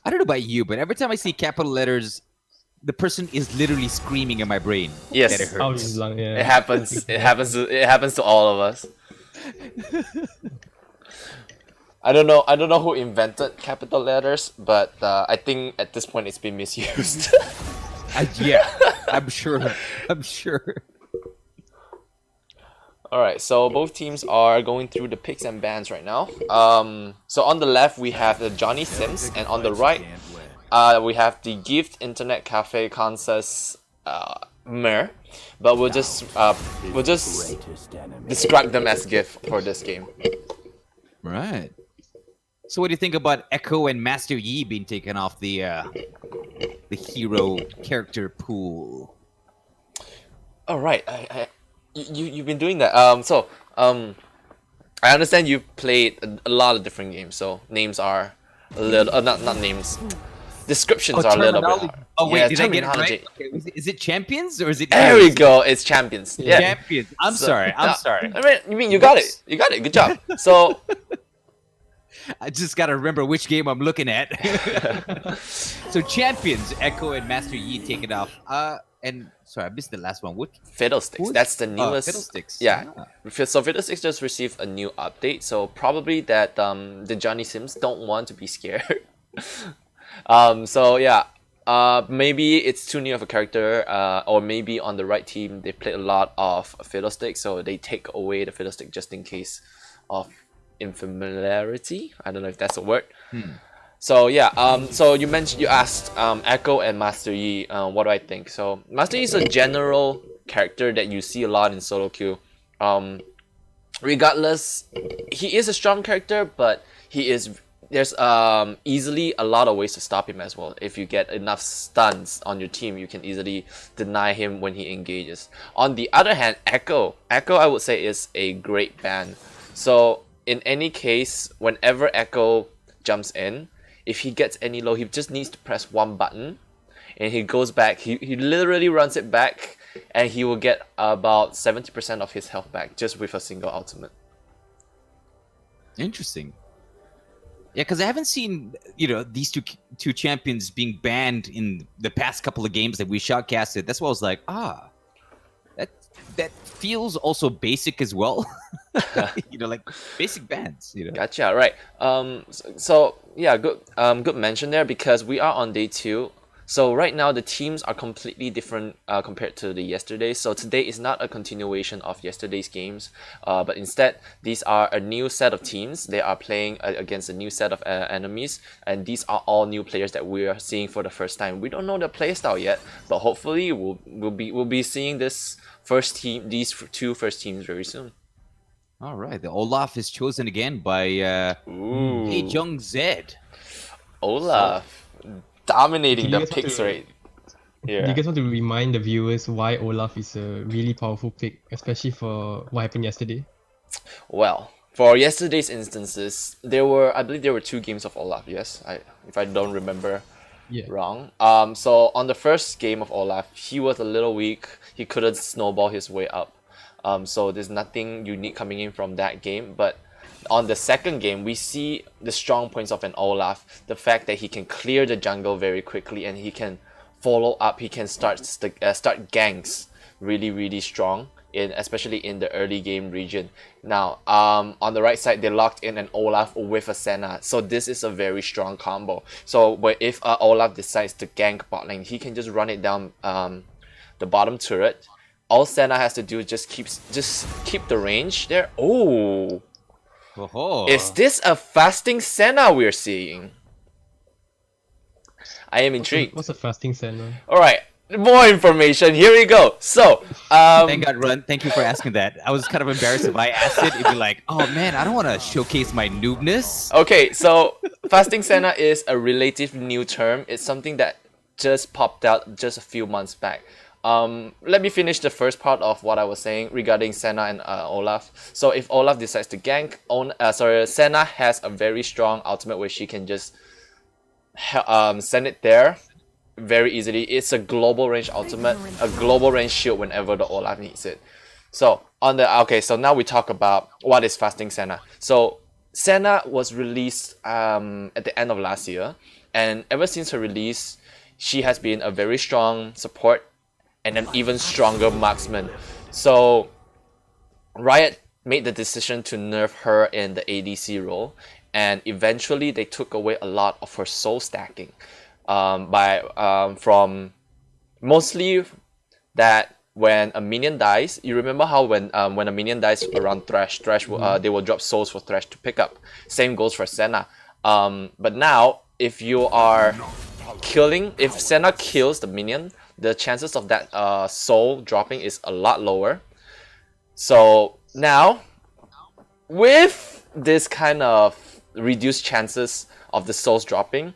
I don't know about you, but every time I see capital letters, the person is literally screaming in my brain that it Yes, Out hurts. loud, yeah. it happens. It happens to all of us. I don't know. I don't know who invented capital letters, but I think at this point it's been misused. Yeah, I'm sure. I'm sure. All right, so both teams are going through the picks and bans right now. So on the left we have the Johnny Simps, and on the right, we have the Gift Internet Cafe Kansas Mer, but we'll just describe them as GIF for this game. Right. So, what do you think about Echo and Master Yi being taken off the hero character pool? All right, you've been doing that. I understand you've played a lot of different games, so names are a little not names. Descriptions are a little bit terminology. hard. Oh wait, Yeah, did I get it terminology. right? Okay, is it champions or is it? There we heroes? go. It's champions. Yeah. Champions. I'm sorry. I'm sorry. I mean, you mean you got it. You got it. Good job. So I just gotta remember which game I'm looking at. So champions, Echo and Master Yi take it off. And sorry, I missed the last one. What? Fiddlesticks. That's the newest. Fiddlesticks. Yeah. Ah. So Fiddlesticks just received a new update. So probably that the Johnny Sims don't want to be scared. So yeah. Maybe it's too new of a character, or maybe on the right team they played a lot of Fiddlestick, so they take away the Fiddlestick just in case of infamiliarity. I don't know if that's a word. So yeah, so you asked Echo and Master Yi, what do I think? So Master Yi is a general character that you see a lot in solo queue. Regardless, he is a strong character, but there's easily a lot of ways to stop him as well. If you get enough stuns on your team, you can easily deny him when he engages. On the other hand, Echo I would say is a great ban. So in any case, whenever Echo jumps in, if he gets any low, he just needs to press one button and he goes back. He literally runs it back and he will get about 70% of his health back just with a single ultimate. Interesting. Yeah, because I haven't seen these two champions being banned in the past couple of games that we shotcasted. That's why I was like, that feels also basic as well. Like basic bans. Gotcha. Right. So yeah, good mention there because we are on day 2. So right now the teams are completely different compared to the yesterday. So today is not a continuation of yesterday's games, but instead these are a new set of teams. They are playing against a new set of enemies, and these are all new players that we are seeing for the first time. We don't know their playstyle yet, but hopefully we'll be seeing these two first teams very soon. All right, the Olaf is chosen again by Hey Jung Zed. Olaf. Dominating Do the you guys want picks to- rate. Do Yeah. you guys want to remind the viewers why Olaf is a really powerful pick, especially for what happened yesterday? Well, for yesterday's instances, I believe there were 2 games of Olaf. Yes, if I don't remember Yeah. wrong. So on the first game of Olaf, he was a little weak. He couldn't snowball his way up. So there's nothing unique coming in from that game, but on the second game, we see the strong points of an Olaf. The fact that he can clear the jungle very quickly and he can follow up. He can start ganks really, really strong, especially in the early game region. Now, on the right side, they locked in an Olaf with a Senna. So this is a very strong combo. So if Olaf decides to gank bot lane, he can just run it down the bottom turret. All Senna has to do is just keep the range there. Oh! Oh. Is this a fasting Senna we're seeing? I am intrigued. What's a fasting Senna? Alright, more information. Here we go. So, Thank God, Run. Thank you for asking that. I was kind of embarrassed if I asked it. It'd be like, oh man, I don't want to showcase my noobness. okay, so fasting Senna is a relative new term. It's something that just popped out just a few months back. Let me finish the first part of what I was saying regarding Senna and Olaf. So if Olaf decides to gank, Senna has a very strong ultimate where she can just send it there very easily. It's a global range ultimate, a global range shield whenever the Olaf needs it. So so now we talk about what is fasting Senna. So Senna was released at the end of last year, and ever since her release, she has been a very strong support and an even stronger marksman. So Riot made the decision to nerf her in the ADC role, and eventually they took away a lot of her soul stacking by from mostly that when a minion dies, you remember how when a minion dies around Thresh, they will drop souls for Thresh to pick up. Same goes for Senna. But now, if you are if Senna kills the minion, the chances of that soul dropping is a lot lower. So now, with this kind of reduced chances of the souls dropping,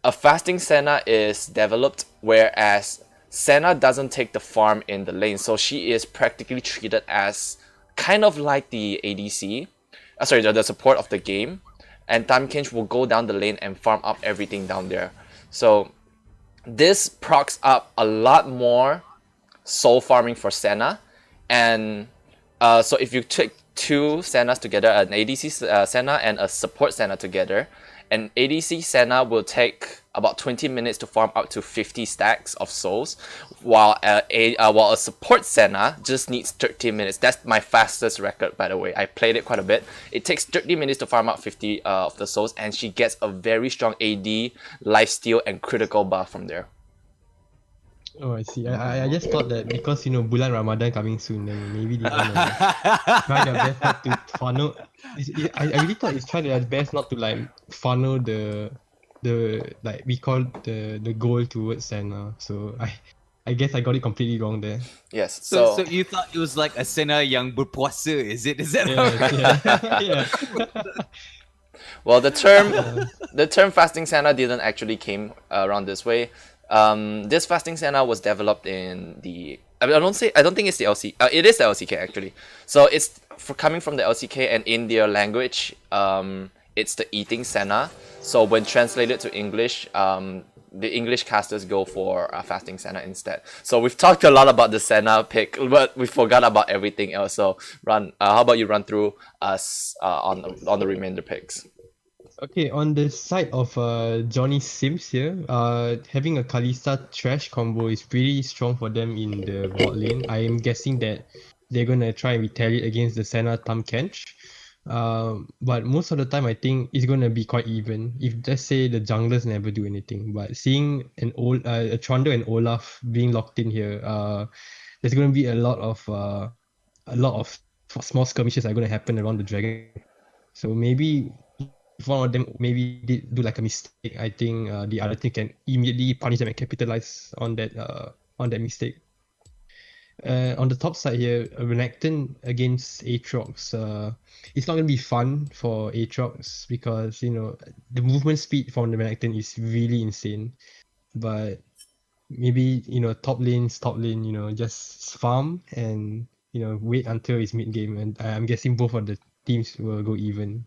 a fasting Senna is developed, whereas Senna doesn't take the farm in the lane, so she is practically treated as kind of like the ADC, the support of the game, and Tamekench will go down the lane and farm up everything down there. So this procs up a lot more soul farming for Senna, and so if you take two Sennas together, an ADC Senna and a support Senna together, an ADC Senna will take about 20 minutes to farm up to 50 stacks of souls, while a support Senna just needs 30 minutes. That's my fastest record, by the way. I played it quite a bit. It takes 30 minutes to farm up 50 of the souls, and she gets a very strong AD, lifesteal, and critical buff from there. Oh, I see. I just thought that because Bulan Ramadan coming soon, then maybe they gonna try their best not to funnel. I really thought it's trying their best not to like funnel the like we call the goal towards Senna. So I guess I got it completely wrong there. Yes. So you thought it was like a Senna yang berpuasa, is it? Is that Yeah. Well, the term fasting Senna didn't actually came around this way. This fasting Senna was developed in the I don't think it's the LC. It is the LCK actually. So it's coming from the LCK, and in their language, it's the eating Senna. So when translated to English, the English casters go for fasting Senna instead. So we've talked a lot about the Senna pick, but we forgot about everything else. So how about you run through us on the remainder picks? Okay, on the side of Johnny Simps here, having a Kalista Trash combo is pretty strong for them in the bot lane. I am guessing that they're gonna try and retaliate against the Senna Tamekench. But most of the time, I think it's gonna be quite even. If let's say the junglers never do anything, but seeing a Trundle and Olaf being locked in here, there's gonna be a lot of small skirmishes that are gonna happen around the dragon. So maybe if one of them maybe did do like a mistake, I think the other team can immediately punish them and capitalize on that mistake. On the top side here, Renekton against Aatrox. It's not gonna be fun for Aatrox because the movement speed from the Renekton is really insane. But maybe top lane, just farm and wait until it's mid game, and I'm guessing both of the teams will go even.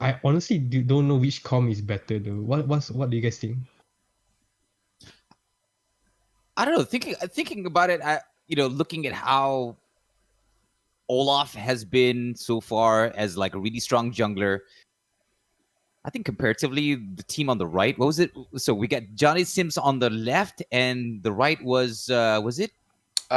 I honestly don't know which comp is better though. What do you guys think? I don't know. Thinking about it, looking at how Olaf has been so far as like a really strong jungler, I think comparatively the team on the right, what was it? So we got Johnny Sims on the left, and the right was it?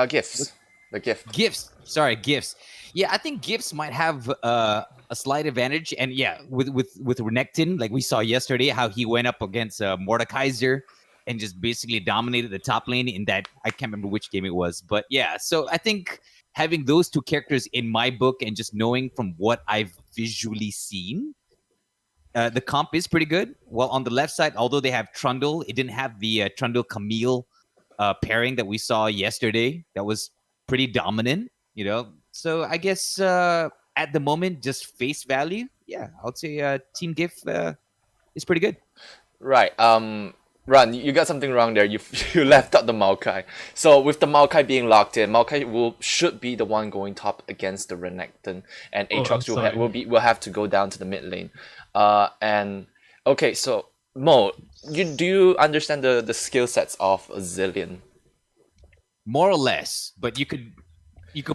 Gifts. The gift. Gifts. Sorry, Gifts. Yeah, I think Gifts might have a slight advantage, and yeah, with Renekton, like we saw yesterday, how he went up against Mordekaiser and just basically dominated the top lane in that, I can't remember which game it was, but yeah. So I think having those two characters in my book and just knowing from what I've visually seen, the comp is pretty good. Well, on the left side, although they have Trundle, it didn't have the Trundle Camille pairing that we saw yesterday. That was pretty dominant, So I guess at the moment, just face value, yeah, I would say Team GIF is pretty good. Right. Ran, you got something wrong there. You left out the Maokai. So with the Maokai being locked in, Maokai should be the one going top against the Renekton, and Aatrox will have to go down to the mid lane. And okay, so Mo, do you understand the skill sets of Zilean? More or less, but you could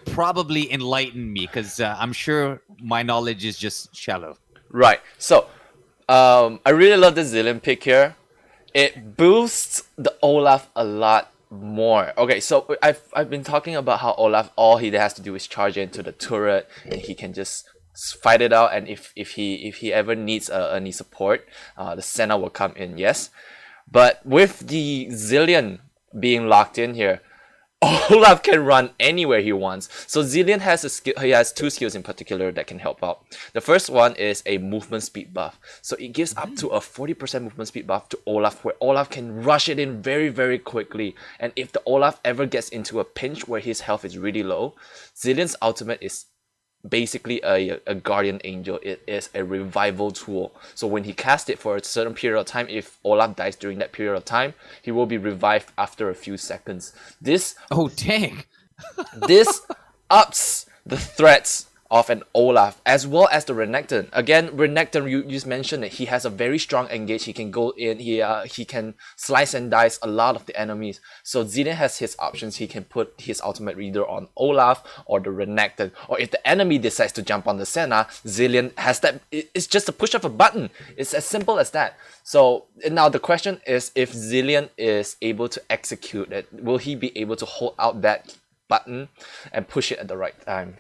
probably enlighten me because I'm sure my knowledge is just shallow. Right. So, I really love the Zillion pick here. It boosts the Olaf a lot more. Okay, so I've been talking about how Olaf, all he has to do is charge into the turret and he can just fight it out, and if he ever needs any support, the Senna will come in. Yes, but with the Zillion being locked in here, Olaf can run anywhere he wants. So Zillion has a skill. He has two skills in particular that can help out. The first one is a movement speed buff. So it gives up to a 40% movement speed buff to Olaf, where Olaf can rush it in very, very quickly. And if the Olaf ever gets into a pinch where his health is really low, Zillion's ultimate is basically a guardian angel. It is a revival tool. So when he casts it for a certain period of time, if Olaf dies during that period of time, he will be revived after a few seconds. This Oh, dang. this ups the threats of an Olaf as well as the Renekton. Again, Renekton, you just mentioned it. He has a very strong engage. He can go in. He can slice and dice a lot of the enemies. So Zillion has his options. He can put his ultimate either on Olaf or the Renekton. Or if the enemy decides to jump on the Senna, Zillion has that. It's just a push of a button. It's as simple as that. So now the question is, if Zillion is able to execute it, will he be able to hold out that button and push it at the right time?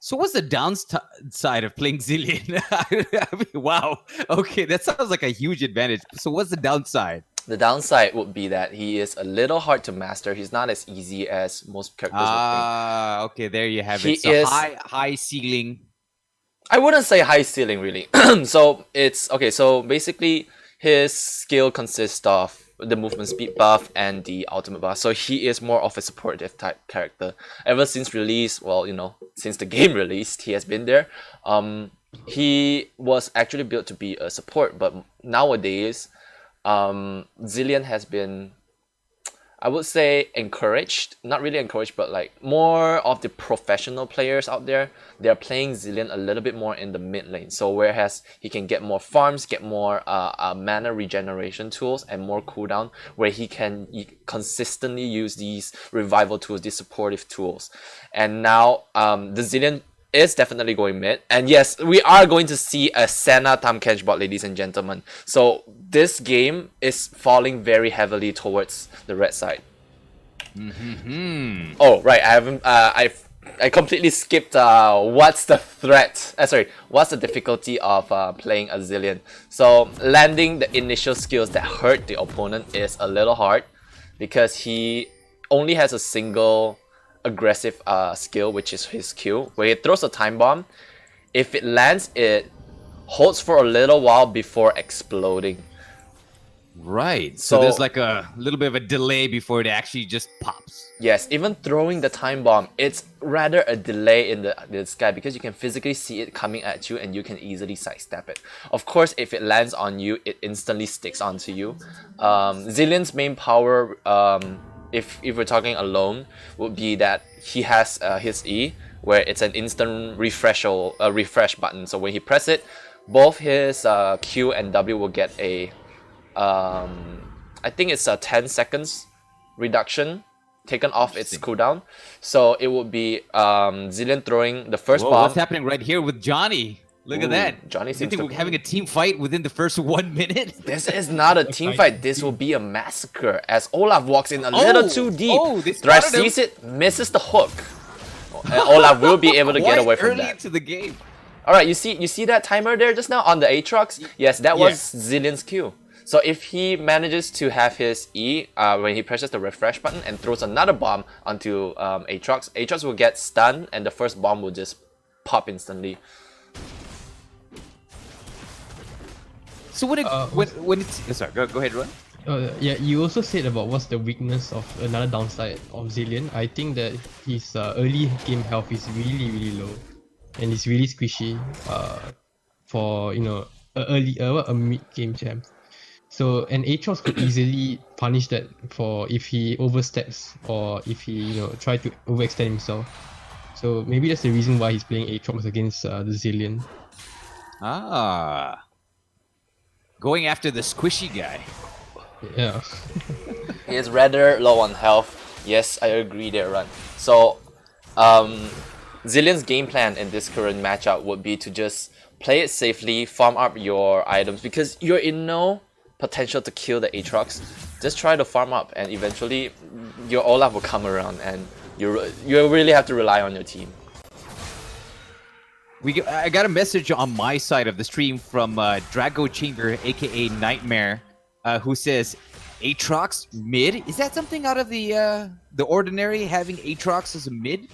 So what's the downside of playing Zillion? I mean, wow. Okay, that sounds like a huge advantage. So what's the downside? The downside would be that he is a little hard to master. He's not as easy as most characters would think. Ah, okay, there you have He it. So is- high ceiling. I wouldn't say high ceiling really. So it's okay. So basically, his skill consists of the movement speed buff and the ultimate buff. So he is more of a supportive type character. Ever since release, well, since the game released, he has been there. He was actually built to be a support, but nowadays, Zillion has been, I would say, encouraged. Not really encouraged, but like more of the professional players out there, they're playing Zillion a little bit more in the mid lane. So whereas he can get more farms, get more mana regeneration tools, and more cooldown, where he can consistently use these revival tools, these supportive tools. And now the Zillion is definitely going mid. And yes, we are going to see a Senna Tahm Kench bot, ladies and gentlemen. So this game is falling very heavily towards the red side. Mm-hmm. Oh, right. I completely skipped what's the threat. What's the difficulty of playing a Zillion? So landing the initial skills that hurt the opponent is a little hard because he only has a single aggressive skill, which is his Q, where he throws a time bomb. If it lands, it holds for a little while before exploding. Right. So there's like a little bit of a delay before it actually just pops. Yes, even throwing the time bomb, it's rather a delay in the sky because you can physically see it coming at you and you can easily sidestep it. Of course, if it lands on you, it instantly sticks onto you. Zillion's main power, if we're talking alone, would be that he has his E, where it's an instant refresh button. So when he press it, both his Q and W will get a I think it's a 10 seconds reduction taken off its cooldown. So it would be Zillion throwing the first Whoa, bomb. what's happening right here with Johnny? Look at that. Johnny You seems think to we're having a team fight within the first 1 minute? This is not a team fight. This will be a massacre as Olaf walks in a little too deep. Thresh sees it, misses the hook. And Olaf will be able to get away from early that. into the game. Alright, you see that timer there just now on the Aatrox? Yes, that was Zillion's Q. So if he manages to have his E when he presses the refresh button and throws another bomb onto Aatrox, Aatrox will get stunned and the first bomb will just pop instantly. So when it's sorry, go ahead, Ron. Yeah, you also said about what's the weakness of another downside of Zillion. I think that his early game health is really low, and it's really squishy. For a mid game champ. So an Aatrox could easily punish that for if he oversteps or if he try to overextend himself. So maybe that's the reason why he's playing Aatrox against the Zillion. Going after the squishy guy. Yeah. He is rather low on health. Yes, I agree there, Run. So, Zillion's game plan in this current matchup would be to just play it safely, farm up your items, because you're in no potential to kill the Aatrox. Just try to farm up, and eventually your Olaf will come around, and you really have to rely on your team. I got a message on my side of the stream from Drago Chamber, aka Nightmare, who says, Aatrox mid? Is that something out of the ordinary, having Aatrox as a mid?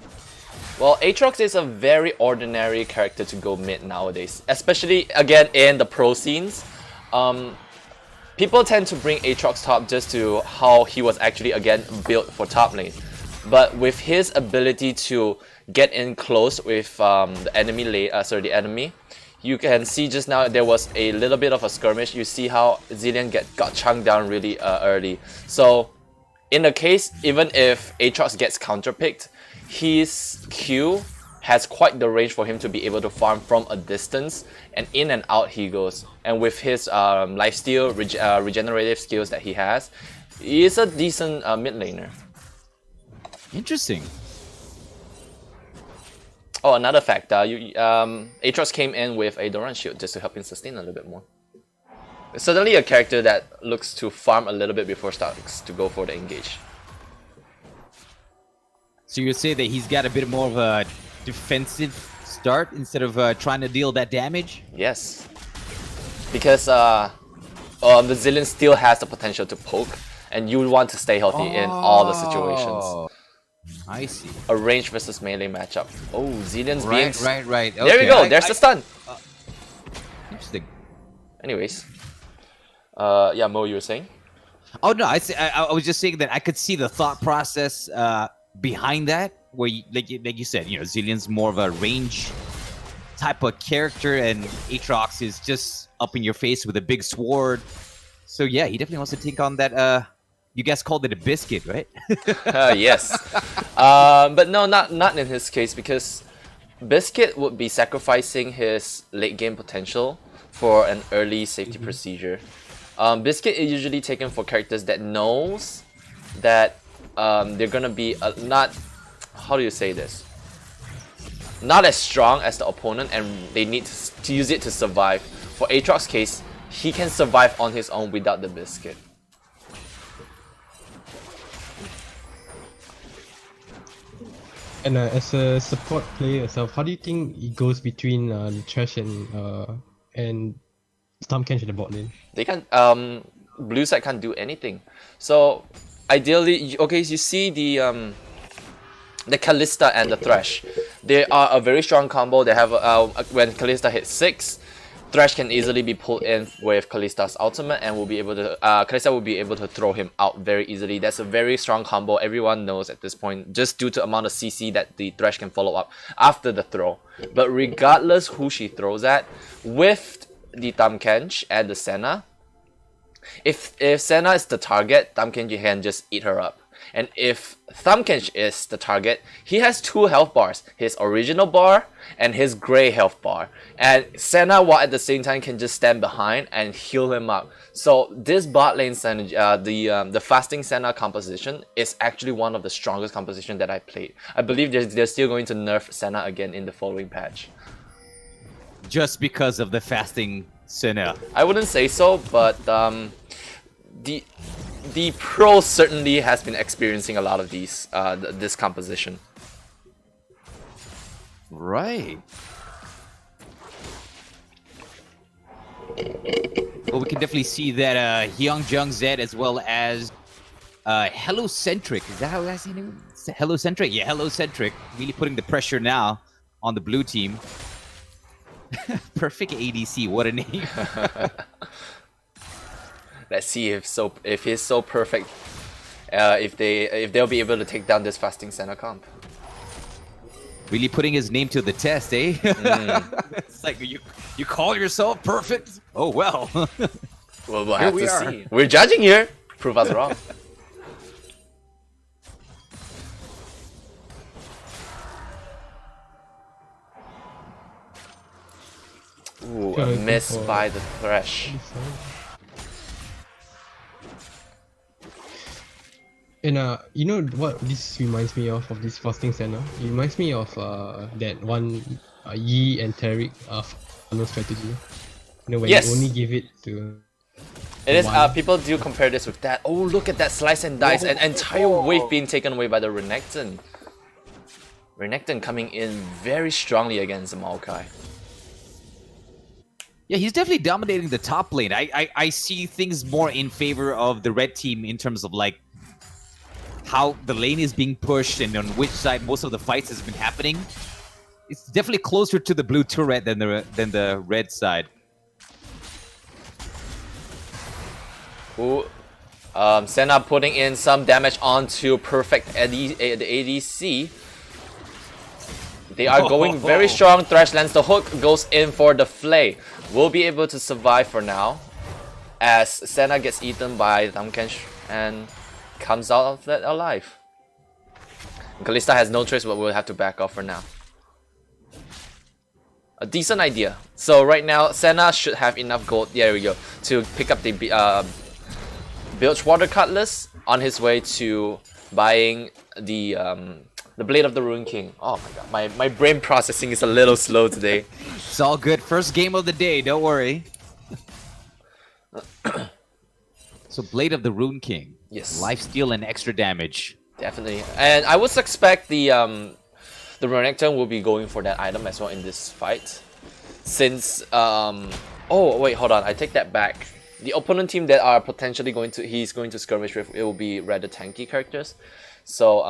Well, Aatrox is a very ordinary character to go mid nowadays, especially again in the pro scenes. People tend to bring Aatrox top just to how he was actually again built for top lane. But with his ability to get in close with the enemy, you can see just now there was a little bit of a skirmish. You see how Zilean got chunked down really early. So in the case, even if Aatrox gets counterpicked, his Q has quite the range for him to be able to farm from a distance, and in and out he goes. And with his lifesteal, regenerative skills that he has, he is a decent mid laner. Interesting. Oh, another fact, Aatrox came in with a Doran shield just to help him sustain a little bit more. It's certainly a character that looks to farm a little bit before starts to go for the engage. So you say that he's got a bit more of a defensive start instead of trying to deal that damage? Yes. Because the Zilean still has the potential to poke, and you want to stay healthy in all the situations. I see. A range versus melee matchup. Oh, Zilean's being... Right. There we go, there's the stun! Interesting. Anyways. Yeah, Mo, you were saying? Oh no, I was just saying that I could see the thought process behind that, where like you said, Zilean's more of a range type of character, and Aatrox is just up in your face with a big sword. So yeah, he definitely wants to take on that. You guys called it a biscuit, right? Yes. But no, not in his case, because Biscuit would be sacrificing his late game potential for an early safety procedure. Biscuit is usually taken for characters that knows that they're gonna be not, how do you say this? Not as strong as the opponent, and they need to use it to survive. For Aatrox's case, he can survive on his own without the Biscuit. And as a support player yourself, how do you think it goes between Trash and Stormkench in the bot lane? They can't. Blue side can't do anything. So ideally, okay, you see the Kalista and the Thresh. They are a very strong combo. They have when Kalista hits 6, Thresh can easily be pulled in with Kalista's ultimate, and will be able to Kalista will be able to throw him out very easily. That's a very strong combo. Everyone knows at this point, just due to amount of CC that the Thresh can follow up after the throw. But regardless who she throws at, with the Tahm-Kench and the Senna, if Senna is the target, Tahm-Kench can just eat her up. And if Tahm-Kench is the target, he has 2 health bars, his original bar and his grey health bar. And Senna, while at the same time, can just stand behind and heal him up. So this bot lane Senna, the fasting Senna composition is actually one of the strongest composition that I played. I believe they're still going to nerf Senna again in the following patch. Just because of the fasting Senna? I wouldn't say so, but the pro certainly has been experiencing a lot of these this composition. Right. Well, we can definitely see that Hyungjung Zed, as well as Hellocentric. Is that how I say him? Hellocentric? Yeah, Hellocentric. Really putting the pressure now on the blue team. Perfect ADC, what a name. Let's see if he's so perfect, if they'll be able to take down this fasting Senna comp. Really putting his name to the test, eh? It's like, you call yourself perfect? Oh well. Well, we'll have to see. We're judging here. Prove us wrong. Ooh, a miss by the Thresh. And you know what this reminds me of this fasting Senna? It reminds me of that one Yi and Tariq funnel strategy. You know, when Yes. you only give it to It is. one. People do compare this with that. Oh, look at that slice and dice, an entire wave being taken away by the Renekton. Renekton coming in very strongly against the Maokai. Yeah, he's definitely dominating the top lane. I see things more in favor of the red team in terms of like how the lane is being pushed and on which side most of the fights has been happening. It's definitely closer to the blue turret than the red side. Ooh, Senna putting in some damage onto Perfect the ADC. They are going very strong. Thresh lands the hook, goes in for the flay. Will be able to survive for now, as Senna gets eaten by Damkensh and comes out of that alive. Kalista has no choice, but will have to back off for now. A decent idea. So right now, Senna should have enough gold. There we go, to pick up the Bilgewater Cutlass on his way to buying the Blade of the Rune King. Oh my god, my brain processing is a little slow today. It's all good. First game of the day. Don't worry. So Blade of the Rune King. Yes. Lifesteal and extra damage. Definitely. And I would expect the Renekton will be going for that item as well in this fight. Since oh wait, hold on, I take that back. The opponent team that are potentially he's going to skirmish with, it will be rather tanky characters. So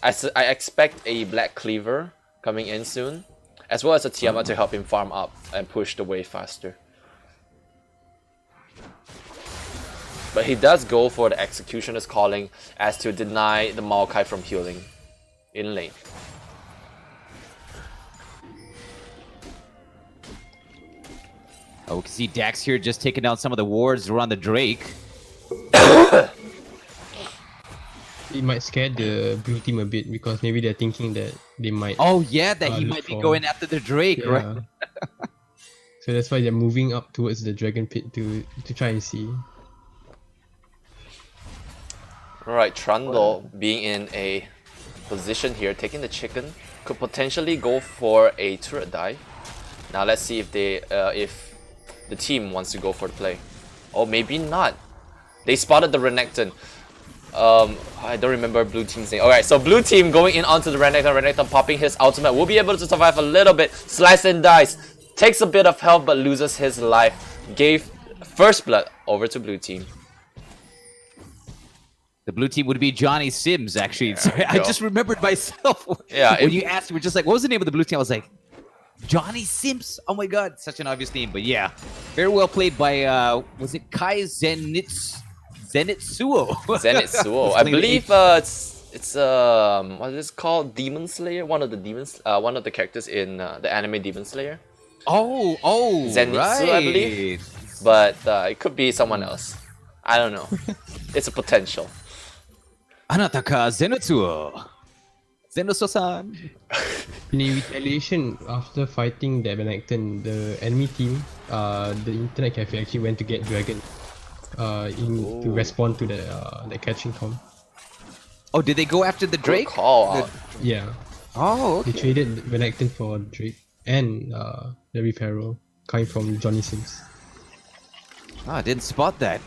I expect a Black Cleaver coming in soon, as well as a Tiamat to help him farm up and push the wave faster. But he does go for the Executioner's Calling as to deny the Maokai from healing in lane. Oh, we can see Dax here just taking down some of the wards around the Drake. It might scare the blue team a bit because maybe they're thinking that they might. Oh yeah, that he look might be for- going after the Drake, Yeah. right? So that's why they're moving up towards the dragon pit to try and see. Alright, Trundle being in a position here, taking the chicken, could potentially go for a turret dive. Now let's see if if the team wants to go for the play. Oh, maybe not. They spotted the Renekton. I don't remember blue team's name. Alright, so blue team going in onto the Renekton. Renekton popping his ultimate. Will be able to survive a little bit. Slice and dice. Takes a bit of health but loses his life. Gave first blood over to blue team. The blue team would be Johnny Sims, actually. There Sorry, we I go. just remembered myself. Yeah, when if- you asked, we're just like, what was the name of the blue team? I was like, Johnny Sims. Oh my god, such an obvious name. But yeah, very well played by, was it Kai Zenitsuo? Zenitsuo. I believe it's what is it called? Demon Slayer? One of the characters in the anime Demon Slayer. Oh, Zenitsu, right. I believe. But it could be someone else. I don't know. It's a potential. Anata ka Zenitsuo. Zenitsuo-san. In retaliation, after fighting the Renekton, the enemy team, the internet cafe actually went to get Dragon to respond to the catching Tom. Oh, did they go after the Drake? Good call out. Yeah, Oh, they okay. traded Renekton for Drake and the Repharaoh coming from Johnny Sims. I didn't spot that.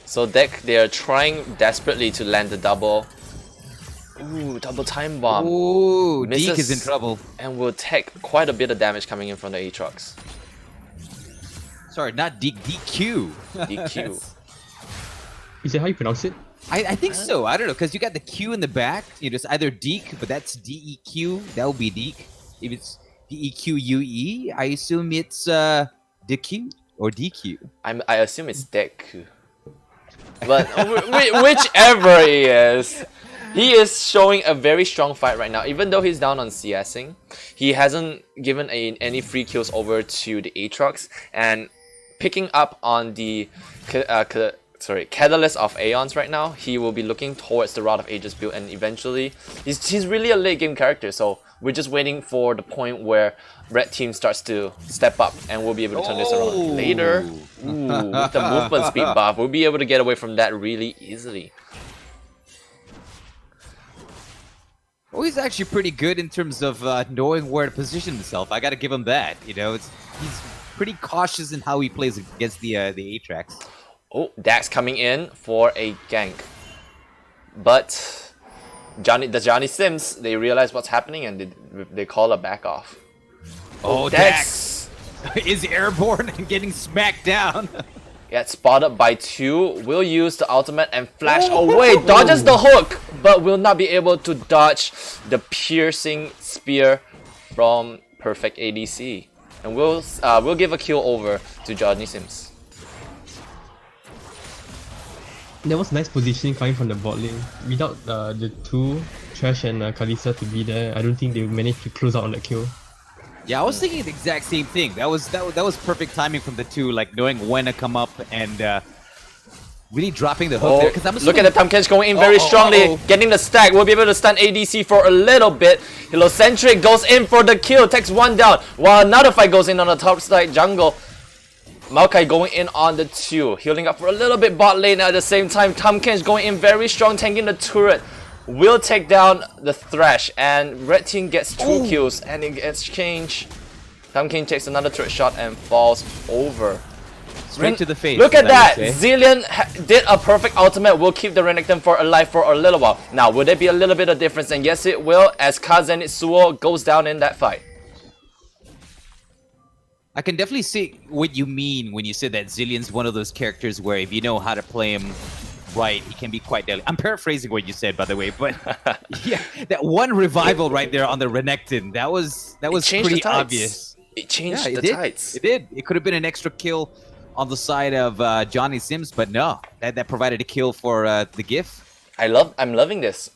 So deck, they are trying desperately to land the double. Ooh, double time bomb. Ooh, Deke is Misses. in trouble. And will take quite a bit of damage coming in from the Aatrox. Sorry, not Deke, DQ. DQ. Is that how you pronounce it? I think so. I don't know, because you got the Q in the back. It's either Deke, but that's DEQ. That would be Deke. If it's DEQUE, I assume it's DQ or DQ. I assume it's Deku. But whichever he is showing a very strong fight right now. Even though he's down on CSing, he hasn't given any free kills over to the Aatrox, and picking up on the Catalyst of Aeons right now, he will be looking towards the Rod of Ages build, and eventually he's really a late game character. So we're just waiting for the point where red team starts to step up, and we'll be able to turn this around later. Ooh, with the movement speed buff, we'll be able to get away from that really easily. Well, he's actually pretty good in terms of knowing where to position himself. I got to give him that. You know, he's pretty cautious in how he plays against the Aatrax. Oh, Dax coming in for a gank. But the Johnny Sims, they realize what's happening and they call a back off. Oh, Dax is airborne and getting smacked down. Gets spotted by 2, will use the ultimate and flash away, dodges the hook, but will not be able to dodge the piercing spear from Perfect ADC. And we'll give a kill over to Johnny Sims. There was nice positioning coming from the bot lane. Without the 2, Trash and Kalista to be there, I don't think they managed to close out on that kill. Yeah, I was thinking the exact same thing. That was perfect timing from the 2, like knowing when to come up and really dropping the hook there. 'Cause I'm look at the Tahm Kench going in very strongly, getting the stack. We'll be able to stun ADC for a little bit. Heliocentric goes in for the kill, takes 1 down, while another fight goes in on the top side jungle. Maokai going in on the 2, healing up for a little bit bot lane at the same time. Tahm Kench going in very strong, tanking the turret. Will take down the Thresh, and red team gets 2 kills, and in exchange, Tahm Kench takes another turret shot and falls over. Straight to the face. Look at that! Zillion did a perfect ultimate, will keep the Renekton alive for a little while. Now, will there be a little bit of difference? And yes, it will, as Kazenitsuo goes down in that fight. I can definitely see what you mean when you say that Zillion's one of those characters where if you know how to play him right, he can be quite deadly. I'm paraphrasing what you said, by the way, but yeah, that one revival right there on the Renekton, that was pretty obvious. It changed the tides. It did. It could have been an extra kill on the side of Johnny Sims, but no, that provided a kill for the GIF. I'm loving this.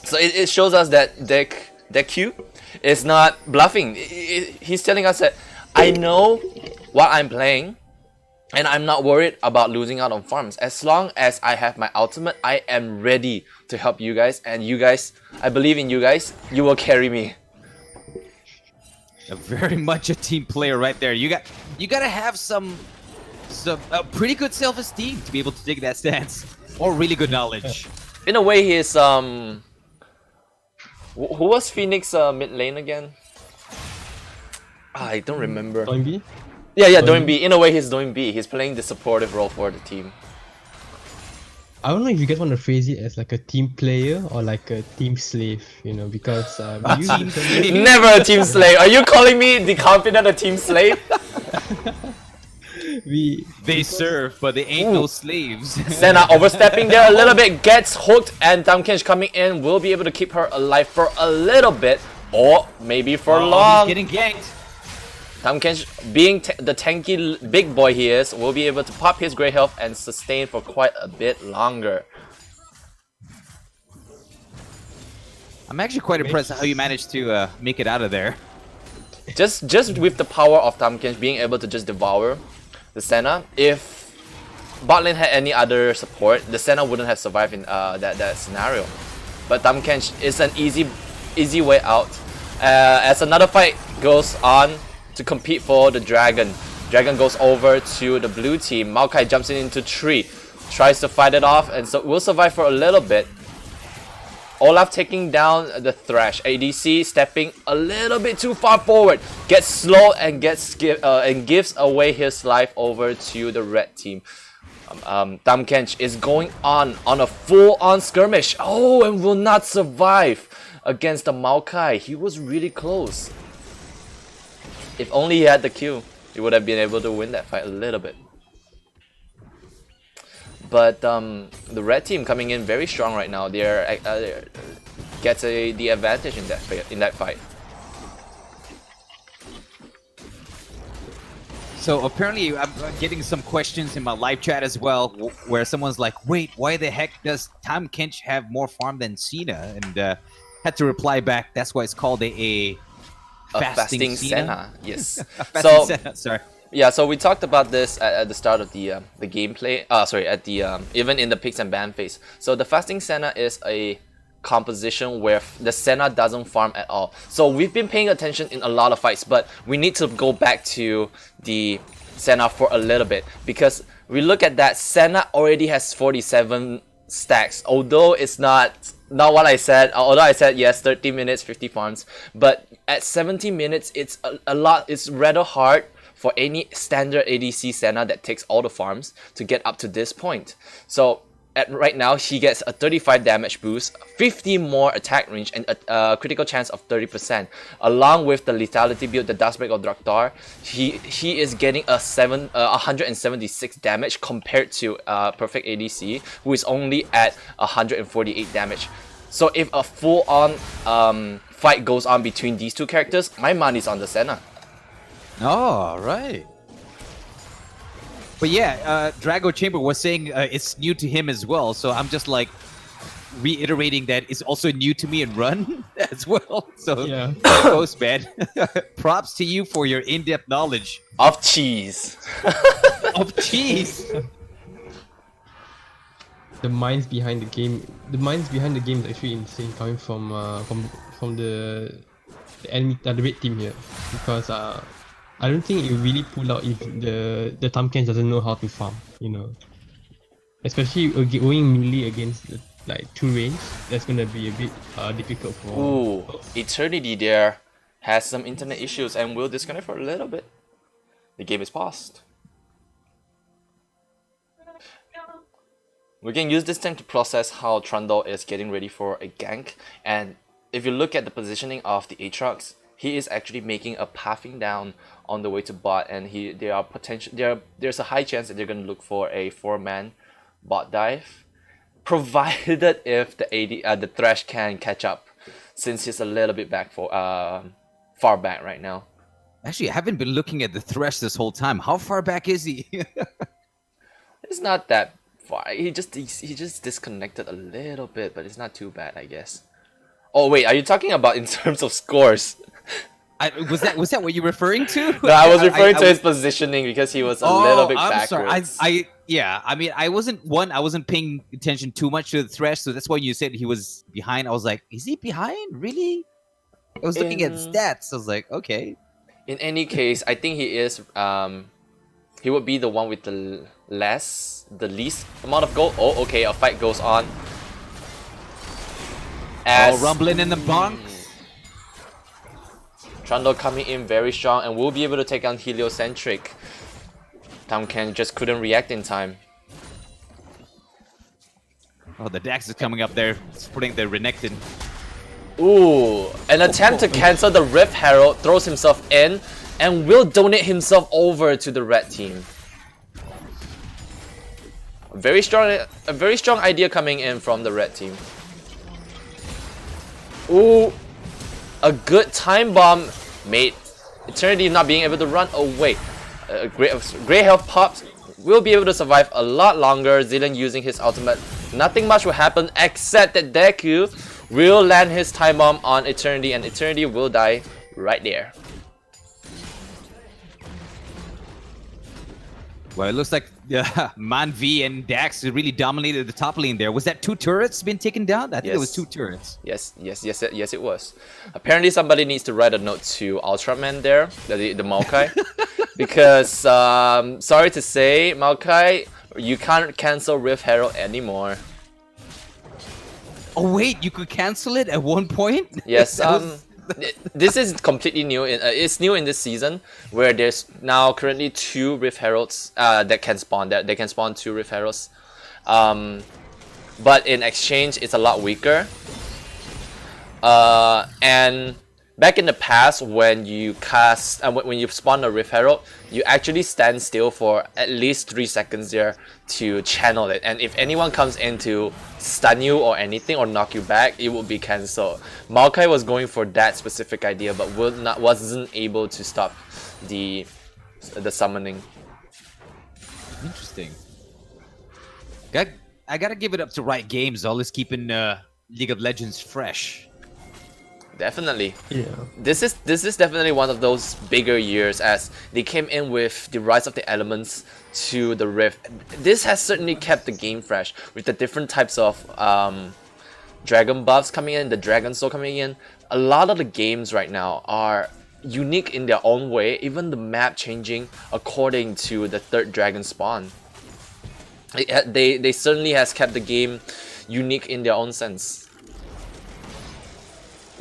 So it shows us that Q is not bluffing. He's telling us that I know what I'm playing, and I'm not worried about losing out on farms. As long as I have my ultimate, I am ready to help you guys. And you guys, I believe in you guys. You will carry me. Very much a team player right there. You got to have some pretty good self-esteem to be able to take that stance, or really good knowledge. In a way, he's who was Phoenix mid lane again? I don't remember. Doinb? Yeah, Doinb. In a way, he's Doinb. He's playing the supportive role for the team. I don't know if you guys want to phrase it as like a team player or like a team slave, you know, because Never a team slave. Are you calling me the confident a team slave? They serve, but they ain't no slaves. Senna overstepping there a little bit, gets hooked, and Tahm Kench coming in will be able to keep her alive for a little bit, or maybe for long. He's getting ganked. Tahm Kench, being the tanky big boy he is, will be able to pop his grey health and sustain for quite a bit longer. I'm actually quite impressed how you managed to make it out of there. Just with the power of Tahm Kench being able to just devour the Senna. If bot lane had any other support, the Senna wouldn't have survived in that scenario. But Tahm Kench is an easy way out. As another fight goes on to compete for the Dragon. Dragon goes over to the blue team. Maokai jumps into tree, tries to fight it off, and so will survive for a little bit. Olaf taking down the Thresh. ADC stepping a little bit too far forward. Gets slow and gives away his life over to the red team. Tahm Kench is going on a full-on skirmish. Oh, and will not survive against the Maokai. He was really close. If only he had the Q, he would have been able to win that fight a little bit. But the red team coming in very strong right now. They gets the advantage in that fight. So apparently I'm getting some questions in my live chat as well, where someone's like, wait, why the heck does Tahm Kench have more farm than Cena? And had to reply back, that's why it's called a fasting Senna. Yes. Fasting Senna, sorry. Yeah, so we talked about this at the start of the gameplay. At the even in the picks and ban phase. So the fasting Senna is a composition where the Senna doesn't farm at all. So we've been paying attention in a lot of fights, but we need to go back to the Senna for a little bit, because we look at that, Senna already has 47 stacks. Although it's not what I said. Although I said yes, 30 minutes, 50 farms. But at 70 minutes, it's a lot. It's rather hard for any standard ADC Senna that takes all the farms to get up to this point. So right now, he gets a 35 damage boost, 50 more attack range, and a critical chance of 30%. Along with the lethality build, the Dustbreak of Draktar, he is getting a 176 damage compared to Perfect ADC, who is only at 148 damage. So if a full-on fight goes on between these two characters, my money's on the Senna. Oh, right. But yeah, Drago Chamber was saying it's new to him as well, so I'm just like reiterating that it's also new to me and Run as well. So Yeah. post man, props to you for your in-depth knowledge Of cheese. of cheese. The minds behind the game. The minds behind the game is actually insane, coming from the enemy, the red team here, because I don't think it will really pull out if the Tamkens doesn't know how to farm, you know. Especially going melee against like 2 range, that's gonna be a bit difficult for. Ooh, Eternity there has some internet issues and will disconnect for a little bit. The game is paused. We can use this time to process how Trundle is getting ready for a gank, and if you look at the positioning of the Aatrox, he is actually making a pathing down on the way to bot, and there's a high chance that they're going to look for a 4-man bot dive, provided if the Thresh can catch up, since he's a little bit far back right now. Actually, I haven't been looking at the Thresh this whole time. How far back is he? It's not that far. He just disconnected a little bit, but it's not too bad, I guess. Oh wait, are you talking about in terms of scores? Was that what you're referring to? No, I was referring to his positioning because he was a little bit backwards. Sorry. I mean, I wasn't paying attention too much to the Thresh, so that's why you said he was behind. I was like, is he behind? Really? I was looking at the stats. I was like, okay. In any case, I think he is. He would be the one with the least amount of gold. Oh, okay. A fight goes on. Rumbling in the bonk. Trundle coming in very strong and will be able to take on Heliocentric. Tamken just couldn't react in time. Oh, the Dax is coming up there, putting the Renekton. Ooh, an attempt to cancel the Rift Herald, throws himself in, and will donate himself over to the red team. A very strong idea coming in from the red team. Ooh, a good time bomb made Eternity not being able to run away. Great health pops, will be able to survive a lot longer. Zilean using his ultimate. Nothing much will happen except that Deku will land his time bomb on Eternity, and Eternity will die right there. Well, it looks like Man-V and Dax really dominated the top lane there. Was that 2 turrets been taken down? I think it was 2 turrets. Yes, it was. Apparently somebody needs to write a note to Ultraman there, the Maokai. Because, sorry to say, Maokai, you can't cancel Rift Herald anymore. Oh wait, you could cancel it at one point? Yes, this is completely new. It's new in this season, where there's now currently 2 Rift Heralds that can spawn. They can spawn 2 Rift Heralds, but in exchange, it's a lot weaker. And back in the past, when you cast, when you spawn a Rift Herald, you actually stand still for at least 3 seconds there to channel it, and if anyone comes in to stun you or anything or knock you back, it will be cancelled. Maokai was going for that specific idea, but wasn't able to stop the summoning. Interesting. I gotta give it up to Riot Games, always keeping League of Legends fresh. Definitely. Yeah. This is definitely one of those bigger years, as they came in with the Rise of the Elements to the Rift. This has certainly kept the game fresh with the different types of dragon buffs coming in, the Dragon Soul coming in. A lot of the games right now are unique in their own way, even the map changing according to the 3rd dragon spawn. They certainly has kept the game unique in their own sense.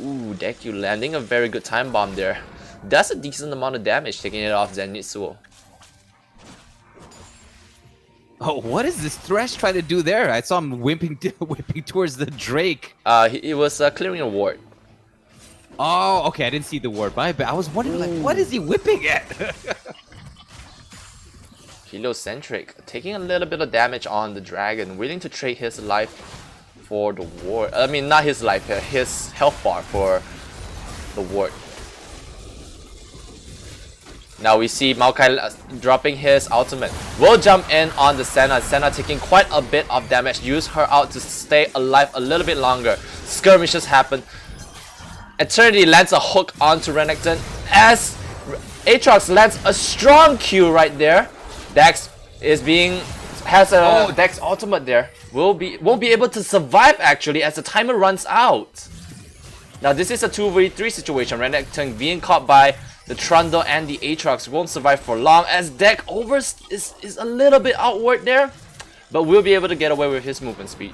Ooh, Deku landing a very good time bomb there. That's a decent amount of damage, taking it off Zenitsu. Oh, what is this Thresh trying to do there? I saw him whipping towards the Drake. He was clearing a ward. Oh, okay, I didn't see the ward. I was wondering, like, what is he whipping at? Heliocentric, taking a little bit of damage on the dragon, willing to trade his life for the ward. I mean, not his life, his health bar for the ward. Now we see Maokai dropping his ultimate. Will jump in on the Senna. Senna taking quite a bit of damage. Use her out to stay alive a little bit longer. Skirmishes happen. Eternity lands a hook onto Renekton as Aatrox lands a strong Q right there. Dex has a Dex ultimate there. Won't be able to survive actually as the timer runs out. Now this is a 2v3 situation. Renekton being caught by the Trundle and the Aatrox won't survive for long as Deck is a little bit outward there, but will be able to get away with his movement speed.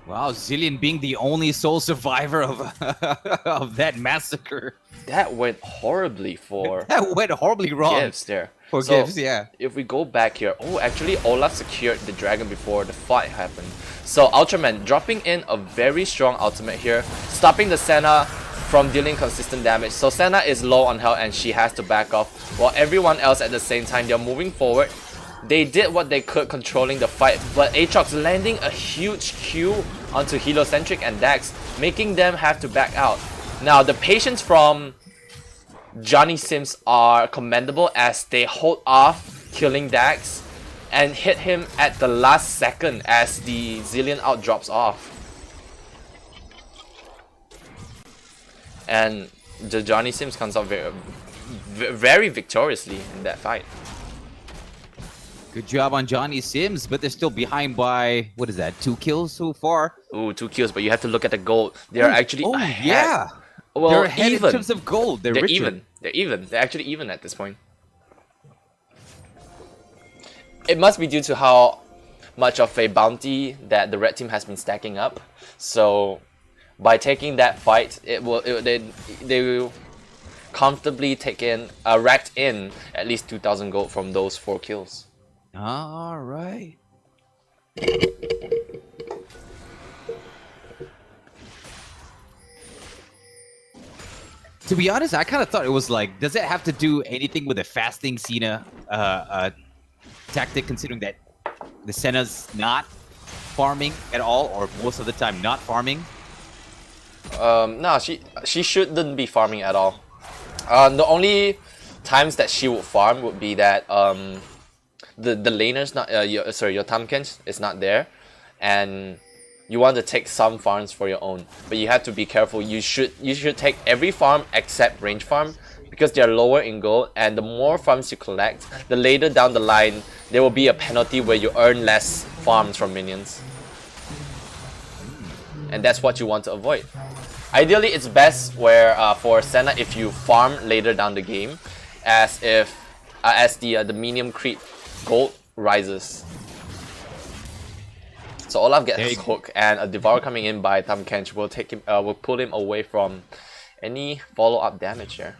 Wow, Zillion being the only sole survivor of of that massacre. That went horribly for That went horribly wrong. Gibbs there. For So, Gibbs, yeah. If we go back here, oh, actually Olaf secured the dragon before the fight happened. So Ultraman dropping in a very strong ultimate here, stopping the Senna from dealing consistent damage. So Senna is low on health and she has to back off, while everyone else at the same time, they're moving forward. They did what they could controlling the fight, but Aatrox landing a huge Q onto Heliocentric and Dax, making them have to back out. Now the patience from Johnny Simps are commendable as they hold off killing Dax and hit him at the last second as the Zillion out drops off. And the Johnny Simps comes out very victoriously in that fight. Good job on Johnny Sims, but they're still behind by, what is that, 2 kills so far? Ooh, 2 kills, but you have to look at the gold. They're actually ahead. Yeah. Well, they're ahead even. in terms of gold. They're richer. even. They're even. They're actually even at this point. It must be due to how much of a bounty that the red team has been stacking up. So by taking that fight, they will comfortably racked in at least 2,000 gold from those 4 kills. All right. To be honest, I kind of thought it was like, does it have to do anything with a fasting Cena tactic, considering that the Senna's not farming at all, or most of the time not farming? No, she shouldn't be farming at all. The only times that she would farm would be that the laner's not your Tamken is not there, and you want to take some farms for your own, but you have to be careful. You should take every farm except range farm, because they are lower in gold, and the more farms you collect, the later down the line there will be a penalty where you earn less farms from minions, and that's what you want to avoid. Ideally, it's best where for Senna, if you farm later down the game, as the medium creep gold rises. So Olaf gets his hook, and a Devour coming in by Tamkench will take him, will pull him away from any follow-up damage here.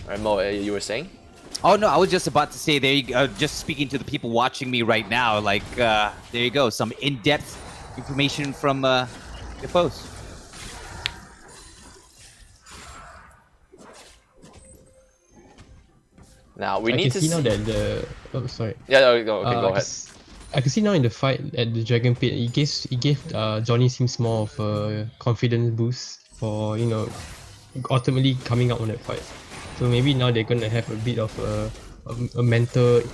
Alright, Mo, you were saying? Oh no, I was just about to say, there you go, just speaking to the people watching me right now, like, there you go, some in-depth information from Defos. Now we need to see now that the sorry. Yeah, no, go ahead. I can see now in the fight at the Dragon Pit, he gave Johnny Sims more of a confidence boost for, you know, ultimately coming out on that fight. So maybe now they're gonna have a bit of a mentality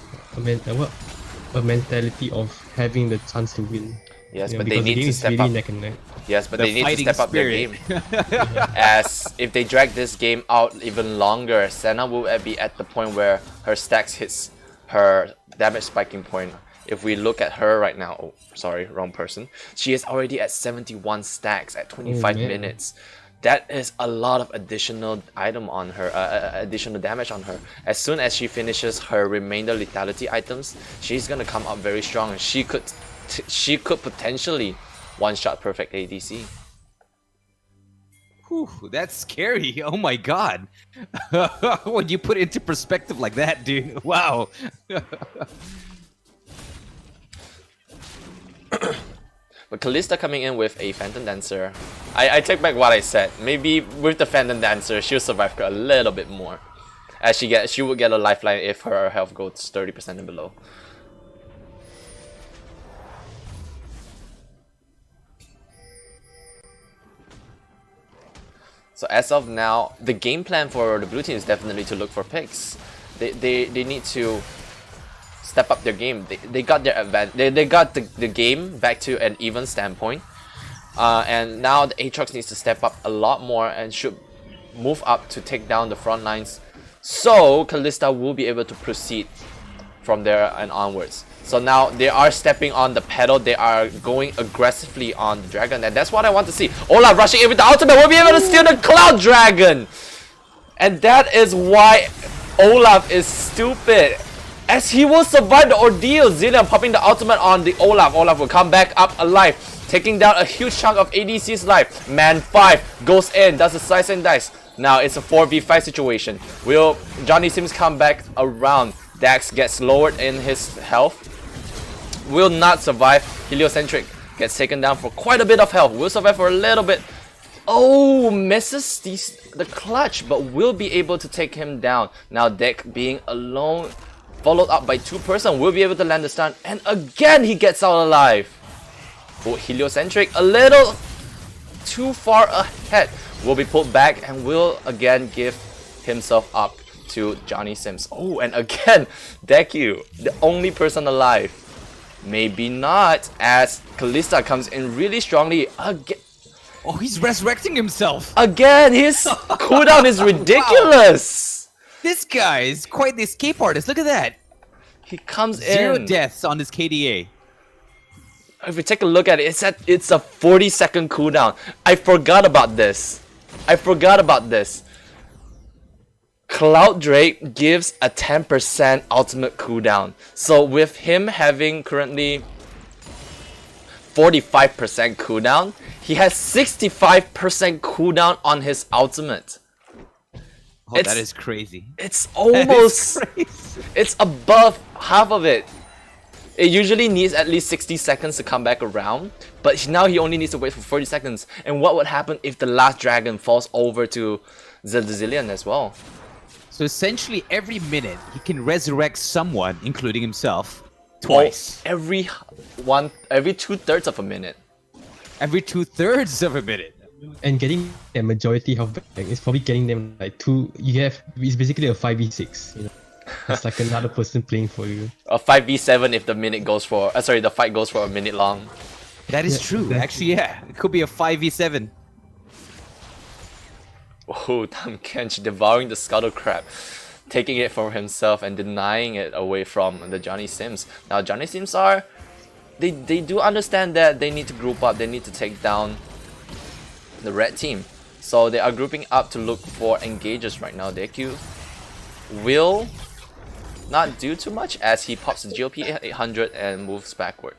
of having the chance to win. Yes, you know, but they need to step really up. Neck and neck. Yes, but they need to step up their game. Yeah. As if they drag this game out even longer, Senna will be at the point where her stacks hits her damage spiking point. If we look at her right now, oh, sorry, wrong person. She is already at 71 stacks at 25 minutes. That is a lot of additional item on her, additional damage on her. As soon as she finishes her remainder lethality items, she's gonna come up very strong, and she could potentially one-shot perfect ADC. Whew, that's scary. Oh my god. When you put it into perspective like that, dude. Wow. But Kalista coming in with a Phantom Dancer. I take back what I said. Maybe with the Phantom Dancer, she'll survive a little bit more. As she would get a lifeline if her health goes 30% and below. So as of now, the game plan for the blue team is definitely to look for picks. They need to step up their game. They got their they got the game back to an even standpoint, and now the Aatrox needs to step up a lot more and should move up to take down the front lines, so Kalista will be able to proceed from there and onwards. So now they are stepping on the pedal, they are going aggressively on the dragon, and that's what I want to see. Olaf rushing in with the ultimate will be able to steal the Cloud Dragon, and that is why Olaf is stupid, as he will survive the ordeal. Zilean popping the ultimate on the Olaf. Olaf will come back up alive, taking down a huge chunk of ADC's life. Man 5 goes in, does a slice and dice. Now it's a 4v5 situation. Will Johnny Simps come back around? Dax gets lowered in his health. Will not survive. Heliocentric gets taken down for quite a bit of health. Will survive for a little bit. Oh, misses the clutch, but will be able to take him down. Now Deck being alone, followed up by 2-person, will be able to land the stun, and again he gets out alive. Oh, Heliocentric a little too far ahead, will be pulled back and will again give himself up to Johnny Simps. Oh, and again Deku, the only person alive. Maybe not, as Kalista comes in really strongly again. Oh, he's resurrecting himself. Again, his cooldown is ridiculous. Wow. This guy is quite the escape artist. Look at that. He comes Zero in. deaths on his KDA. If we take a look at it, it's a 40-second cooldown. I forgot about this. Cloud Drake gives a 10% ultimate cooldown. So with him having currently 45% cooldown, he has 65% cooldown on his ultimate. Oh, that is crazy. It's almost... It's above half of it. It usually needs at least 60 seconds to come back around, but now he only needs to wait for 40 seconds. And what would happen if the last dragon falls over to Zilean as well? So essentially every minute he can resurrect someone, including himself, twice. Oh, every 2/3 of a minute. Every 2/3 of a minute. And getting a majority health back is probably getting them like it's basically a 5v6, you know. It's like another person playing for you. A 5v7 if the the fight goes for a minute long. That is true. Actually, yeah. It could be a 5v7. Oh, Tam Kench devouring the Scuttle Crab, taking it for himself and denying it away from the Johnny Simps. Now Johnny Simps they do understand that they need to group up, they need to take down the red team. So they are grouping up to look for engages right now. Deku will not do too much as he pops the GOP 800 and moves backward.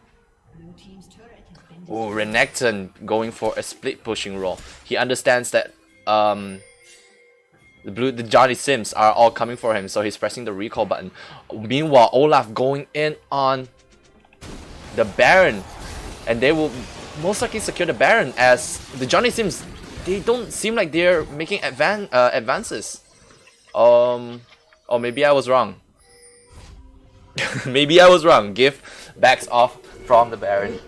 Oh, Renekton going for a split pushing role. He understands that the Johnny Simps are all coming for him, so he's pressing the recall button. Meanwhile, Olaf going in on the Baron, and they will most likely secure the Baron, as the Johnny Simps, they don't seem like they're making advances. Or maybe I was wrong. Maybe I was wrong. Give backs off from the Baron.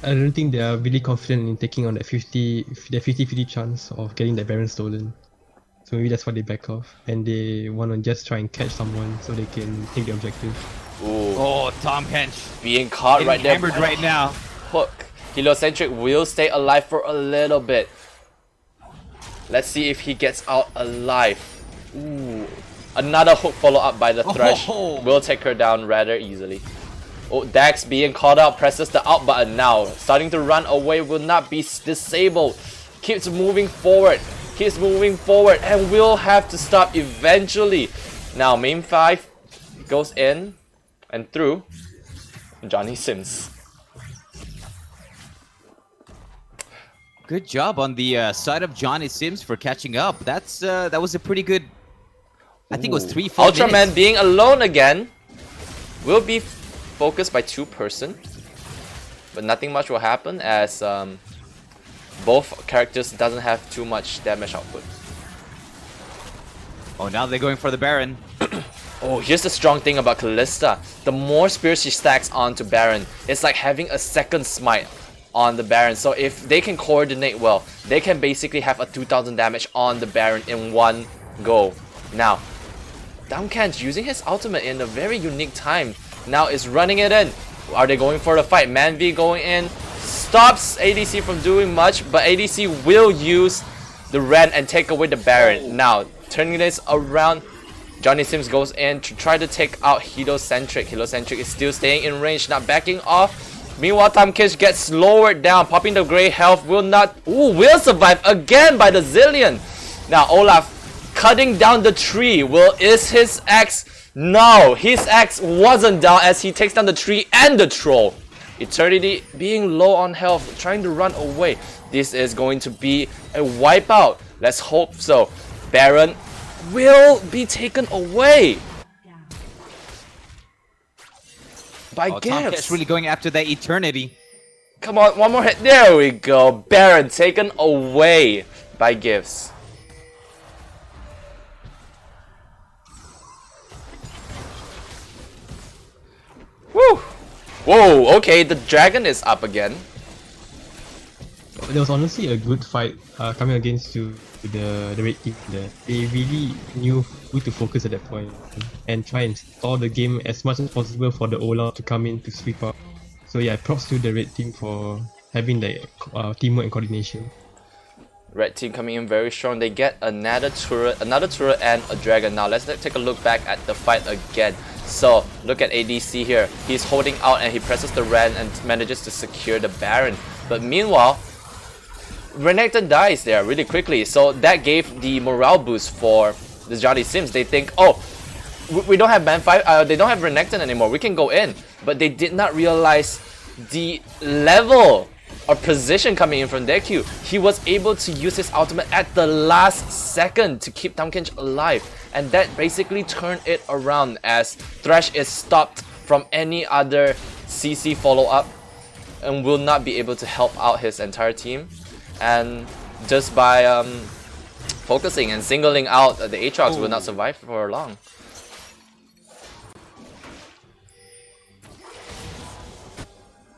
I don't think they are really confident in taking on that 50-50 chance of getting that Baron stolen. So maybe that's why they back off, and they want to just try and catch someone so they can take the objective. Ooh. Oh, Tom Hench. Being caught Getting right there. hammered right now. Hook. Heliocentric will stay alive for a little bit. Let's see if he gets out alive. Ooh. Another hook follow up by the Thresh will take her down rather easily. Oh, Dax being caught out, presses the out button now. Starting to run away, will not be disabled. Keeps moving forward, and will have to stop eventually. Now, main 5 goes in and through. Johnny Simps. Good job on the side of Johnny Simps for catching up. That was a pretty good. I think it was 3-4 Ultraman minutes. being alone again. Will be focused by 2-person, but nothing much will happen as both characters doesn't have too much damage output. Oh, now they're going for the Baron. Oh, here's the strong thing about Kalista. The more spirits she stacks onto Baron, it's like having a second smite on the Baron. So if they can coordinate well, they can basically have a 2000 damage on the Baron in one go. Now, Damkan's using his ultimate in a very unique time. Now is running it in. Are they going for the fight? Man-V going in. Stops ADC from doing much, but ADC will use the Ren and take away the Baron. Now, turning this around, Johnny Simps goes in to try to take out Heliocentric. Heliocentric is still staying in range, not backing off. Meanwhile, Tamkish gets lowered down, popping the gray health, will survive again by the Zillion. Now, Olaf cutting down the tree. Is his axe? No, his axe wasn't down as he takes down the tree and the troll. Eternity being low on health, trying to run away. This is going to be a wipeout. Let's hope so. Baron will be taken away by Tomcat's Gibbs. really going after that Eternity. Come on, one more hit. There we go. Baron taken away by Gibbs. Woo! Whoa, okay, the dragon is up again. There was honestly a good fight coming against the red team there. They really knew who to focus at that point and try and stall the game as much as possible for the Olaf to come in to sweep up. So yeah, props to the red team for having the teamwork and coordination. Red team coming in very strong. They get another turret and a dragon. Now let's take a look back at the fight again. So look at ADC here. He's holding out and he presses the Ren and manages to secure the Baron. But meanwhile, Renekton dies there really quickly. So that gave the morale boost for the Johnny Simps. They think, oh, we don't have Man 5, they don't have Renekton anymore. We can go in. But they did not realize the level or position coming in from their queue. He was able to use his ultimate at the last second to keep Tamkinch alive, and that basically turned it around as Thresh is stopped from any other CC follow-up and will not be able to help out his entire team. And just by focusing and singling out the Aatrox will not survive for long.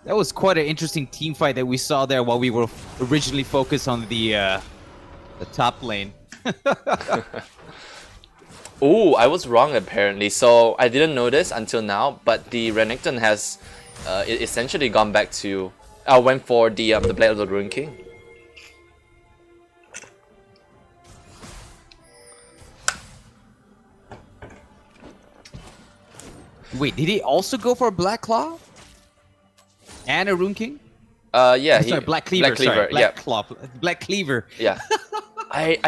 That was quite an interesting team fight that we saw there while we were originally focused on the top lane. Ooh, I was wrong apparently. So I didn't notice until now, but the Renekton has essentially gone back to went for the Blade of the Ruined King. Wait, did he also go for a Black Claw? And a Rune King? Yeah, Sorry, Black Cleaver. Black Cleaver, Black yeah. Claw. Black Cleaver. Yeah. I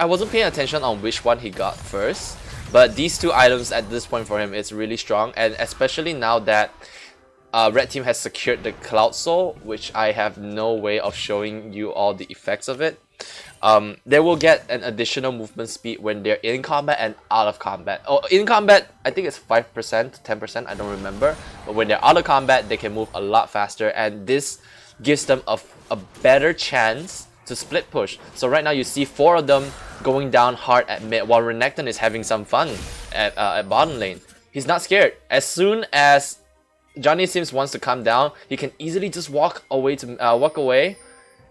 wasn't paying attention on which one he got first, but these two items at this point for him is really strong, and especially now that Red Team has secured the Cloud Soul, which I have no way of showing you all the effects of it. They will get an additional movement speed when they're in combat and out of combat. Oh, in combat, I think it's 5%, 10%, I don't remember. But when they're out of combat, they can move a lot faster, and this gives them a better chance to split push. So right now you see 4 of them going down hard at mid, while Renekton is having some fun at bottom lane. He's not scared. As soon as Johnny Simps wants to come down, he can easily just walk away,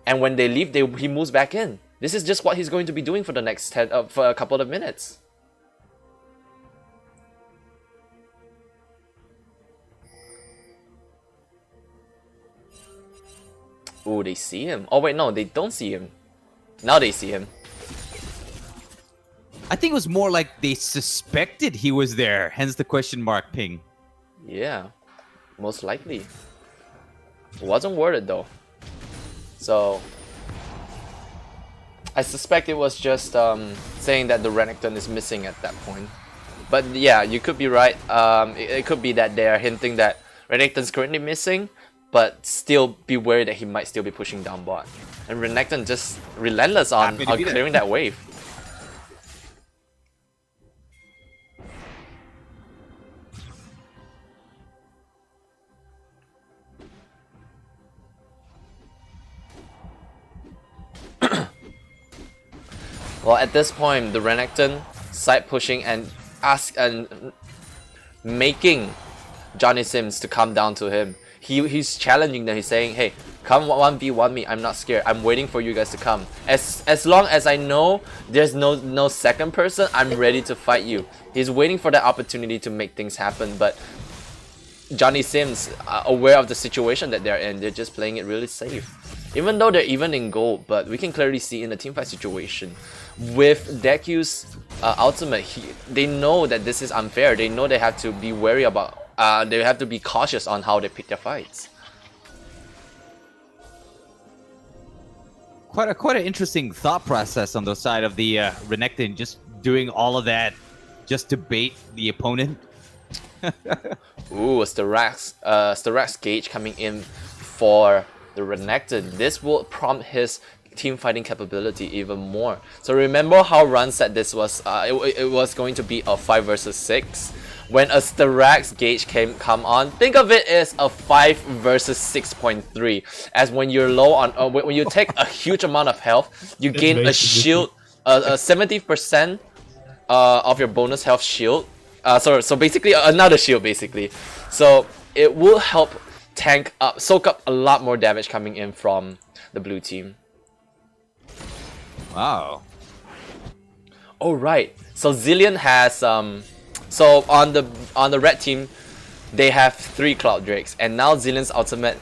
and when they leave, he moves back in. This is just what he's going to be doing for the next for a couple of minutes. Ooh, they see him. Oh wait, no, they don't see him. Now they see him. I think it was more like they suspected he was there, hence the question mark ping. Yeah. most likely. Wasn't worded though. So I suspect it was just saying that the Renekton is missing at that point. But yeah, you could be right. It could be that they are hinting that Renekton's currently missing, but still be worried that he might still be pushing down bot. And Renekton just relentless on clearing that wave. Well, at this point, the Renekton side pushing and making Johnny Simps to come down to him. He's challenging them. He's saying, "Hey, come 1v1 me. I'm not scared. I'm waiting for you guys to come. As long as I know there's no second person, I'm ready to fight you." He's waiting for that opportunity to make things happen. But Johnny Simps, aware of the situation that they're in, they're just playing it really safe. Even though they're even in gold, but we can clearly see in the teamfight situation, with Deku's ultimate, they know that this is unfair. They know they have to be wary about, they have to be cautious on how they pick their fights. Quite an interesting thought process on the side of the Renekton, just doing all of that just to bait the opponent. Ooh, Starak's gauge coming in for the Renekton. This will prompt his team fighting capability even more. So remember how Run said this was it was going to be a 5 versus 6. When a Starak's gauge come on, think of it as a 5 versus 6.3. As when you're low on when you take a huge amount of health, you gain a shield, a 70% of your bonus health shield. So basically another shield basically. So it will help soak up a lot more damage coming in from the blue team. Wow. Oh right. So Zillion has so on the red team, they have 3 Cloud Drakes, and now Zillion's ultimate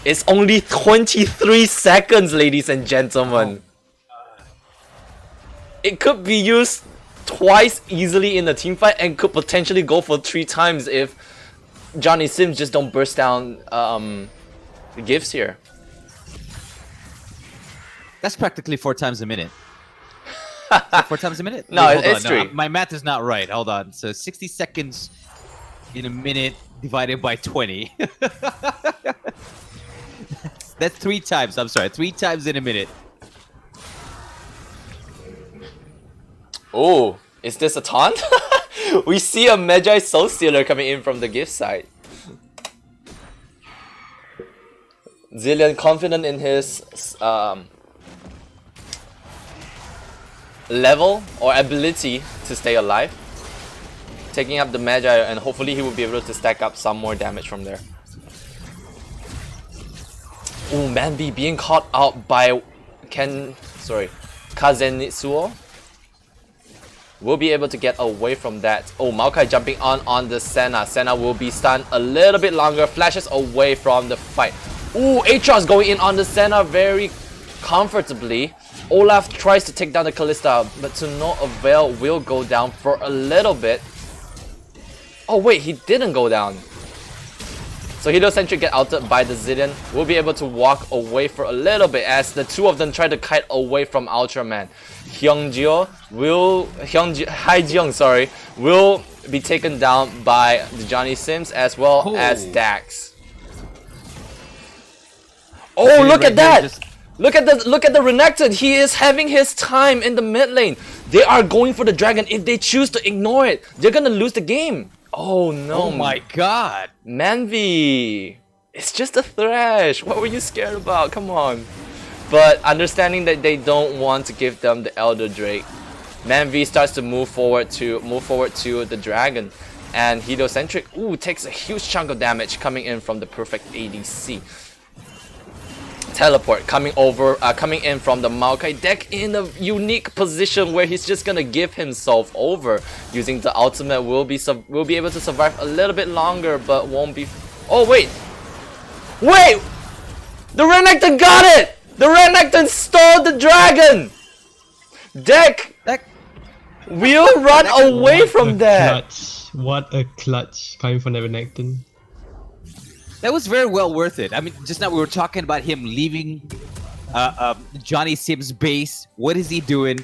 is only 23 seconds, ladies and gentlemen. It could be used twice easily in the team fight and could potentially go for 3 times if Johnny Simps just don't burst down the gifts here. That's practically 4 times a minute. 4 times a minute? No, Wait, it's 3. No, my math is not right. Hold on. So 60 seconds in a minute divided by 20. That's 3 times. I'm sorry. 3 times in a minute. Oh, is this a taunt? We see a Magi Soul Stealer coming in from the gift side. Zillion confident in his level or ability to stay alive, taking up the Magi, and hopefully he will be able to stack up some more damage from there. Ooh, Manvi being caught out by Kazenitsuo. Will be able to get away from that. Oh, Maokai jumping on the Senna. Senna will be stunned a little bit longer, flashes away from the fight. Ooh, Aatrox going in on the Senna very comfortably. Olaf tries to take down the Kalista, but to no avail, will go down for a little bit. Oh wait, he didn't go down. So Heliocentric get outed by the Zillion. Will be able to walk away for a little bit as the two of them try to kite away from Ultraman. Haijiong, sorry, will be taken down by the Johnny Simps as well as Dax. Oh, look at that! Look at the Renekton. He is having his time in the mid lane. They are going for the dragon. If they choose to ignore it, they're gonna lose the game. Oh no! Oh my god! Manvi, it's just a Thresh. What were you scared about? Come on. But understanding that they don't want to give them the Elder Drake, Manvi starts to move forward to the dragon, and Heliocentric takes a huge chunk of damage coming in from the perfect ADC. Teleport coming in from the Maokai deck in a unique position where he's just gonna give himself over. Using the ultimate will be able to survive a little bit longer, but won't be. Oh wait! The Renekton got it! The Renekton stole the dragon! Deck will run away from that! Clutch. What a clutch coming from the Renekton. That was very well worth it. I mean, just now we were talking about him leaving Johnny Simps' base. What is he doing?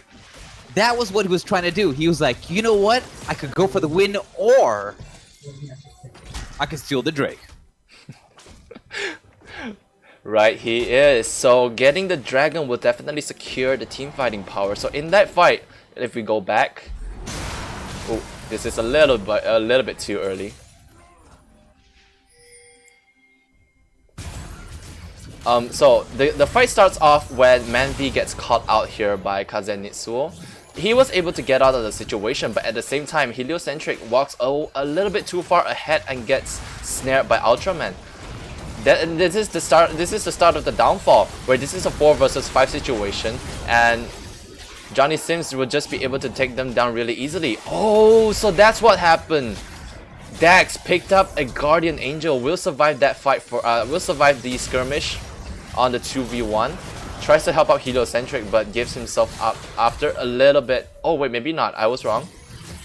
That was what he was trying to do. He was like, you know what? I could go for the win, or I could steal the Drake. Right, he is. So getting the dragon will definitely secure the team fighting power. So in that fight, if we go back, oh, this is a little bit too early. So the fight starts off when Manvi gets caught out here by Kazenitsuo. He was able to get out of the situation, but at the same time, Heliocentric walks a little bit too far ahead and gets snared by Ultraman. This is the start of the downfall, where this is a 4 versus 5 situation, and Johnny Simps will just be able to take them down really easily. Oh, so that's what happened. Dax picked up a Guardian Angel, will survive that fight will survive the skirmish on the 2v1. Tries to help out Heliocentric, but gives himself up after a little bit. Oh wait, maybe not. I was wrong.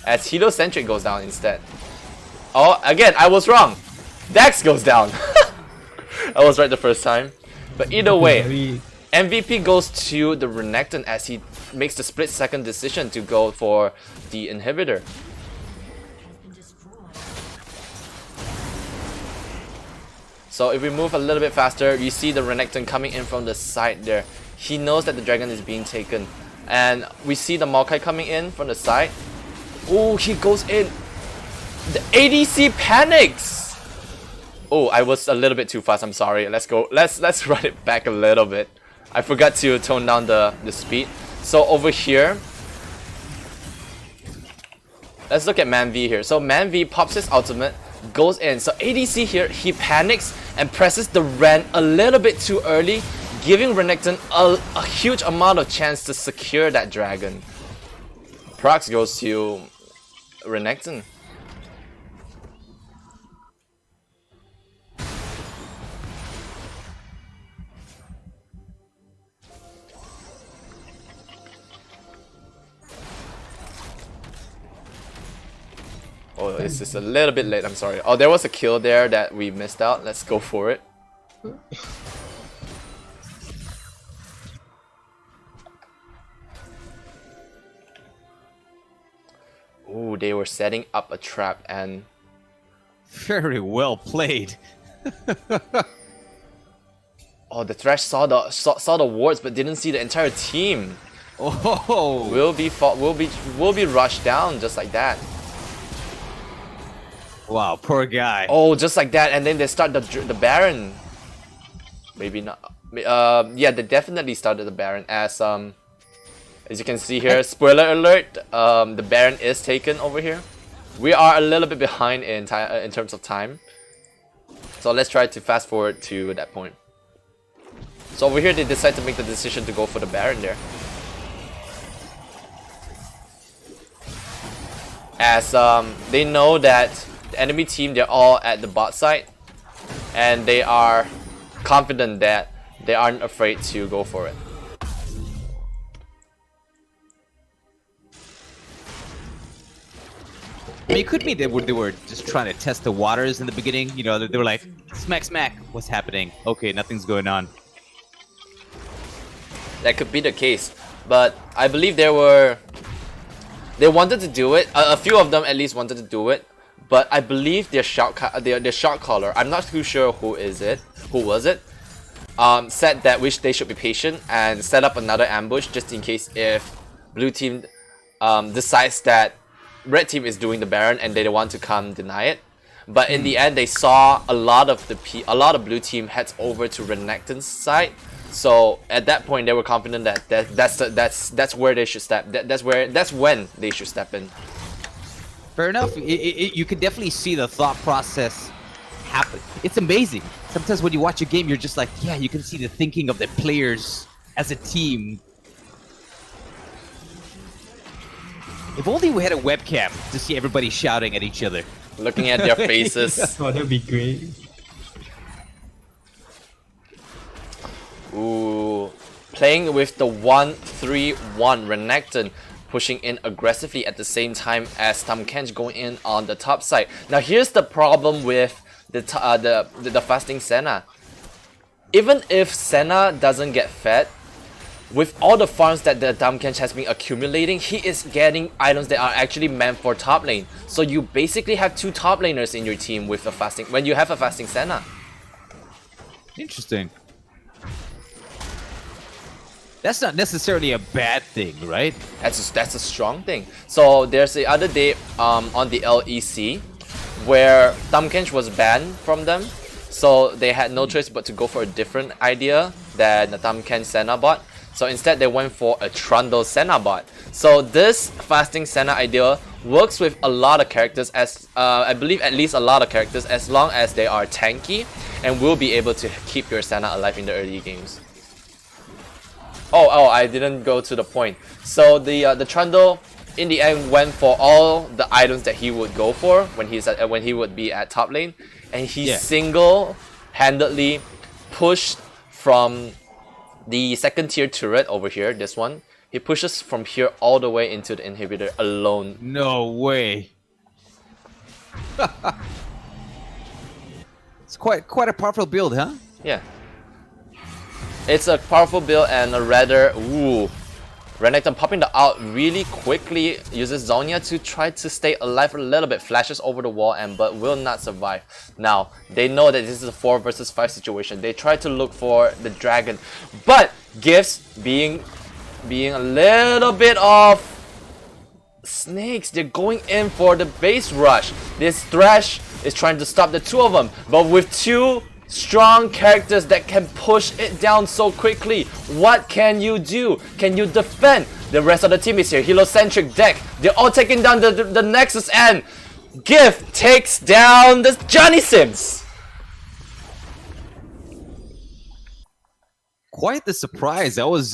As Heliocentric goes down instead. Oh, again, I was wrong. Dax goes down. I was right the first time. But either way, MVP goes to the Renekton as he makes the split-second decision to go for the inhibitor. So if we move a little bit faster, you see the Renekton coming in from the side there. He knows that the dragon is being taken. And we see the Maokai coming in from the side. Oh, he goes in. The ADC panics! Oh, I was a little bit too fast, I'm sorry. Let's go. Let's run it back a little bit. I forgot to tone down the speed. So over here, let's look at Manvi here. So Manvi pops his ultimate, goes in. So ADC here, he panics and presses the Ren a little bit too early, giving Renekton a huge amount of chance to secure that dragon. Prox goes to Renekton. Oh, this is a little bit late, I'm sorry. Oh, there was a kill there that we missed out. Let's go for it. Ooh, they were setting up a trap and... Very well played. Oh, the Thresh saw the wards but didn't see the entire team. Oh, Will be rushed down just like that. wow, poor guy. Oh, just like that, and then they start the Baron. Maybe not. Yeah, they definitely started the Baron as you can see here. Spoiler alert: the Baron is taken over here. We are a little bit behind in terms of time, so let's try to fast forward to that point. So over here, they decide to make the decision to go for the Baron there. As they know that the enemy team, they're all at the bot side, and they are confident that they aren't afraid to go for it. I mean, it could be they were just trying to test the waters in the beginning. You know, they were like, smack, smack, what's happening? Okay, nothing's going on. That could be the case, but I believe they wanted to do it. A few of them at least wanted to do it, but I believe their shot caller, I'm not too sure who was it, said that they should be patient and set up another ambush just in case if blue team decides that red team is doing the Baron and they want to come deny it. But in the end, they saw a lot of blue team heads over to Renekton's side. So at that point, they were confident that that's where they should step. That's when they should step in. Fair enough. You can definitely see the thought process happen. It's amazing. Sometimes when you watch a game, you're just like, yeah, you can see the thinking of the players as a team. If only we had a webcam to see everybody shouting at each other. Looking at their faces. Oh, that'd be great. Ooh, playing with the 1-3-1 Renekton, pushing in aggressively at the same time as Tahm Kench going in on the top side. Now here's the problem with the fasting Senna. Even if Senna doesn't get fed, with all the farms that the Damkench has been accumulating, he is getting items that are actually meant for top lane. So you basically have 2 top laners in your team with a fasting when you have a fasting Senna. Interesting. That's not necessarily a bad thing, right? That's a strong thing. So there's the other day on the LEC where Damkench was banned from them. So they had no choice but to go for a different idea than the Damkench Senna bot. So instead they went for a Trundle Senna bot. So this fasting Senna idea works with a lot of characters, as I believe at least a lot of characters, as long as they are tanky and will be able to keep your Senna alive in the early games. Oh, I didn't go to the point. So the Trundle in the end went for all the items that he would go for when he would be at top lane, and he single-handedly pushed from the second tier turret over here, this one. He pushes from here all the way into the inhibitor alone. No way. It's quite a powerful build, huh? Yeah. It's a powerful build and a rather Renekton popping the ult really quickly, uses Zonya to try to stay alive a little bit, flashes over the wall but will not survive. Now, they know that this is a 4 versus 5 situation. They try to look for the dragon, but Gifts being a little bit of snakes, they're going in for the base rush. This Thresh is trying to stop the 2 of them, but with 2 strong characters that can push it down so quickly, what can you do? Can you defend? The rest of the team is here, Helo-centric deck. They're all taking down the Nexus, and Gift takes down the Johnny Simps. Quite the surprise. That was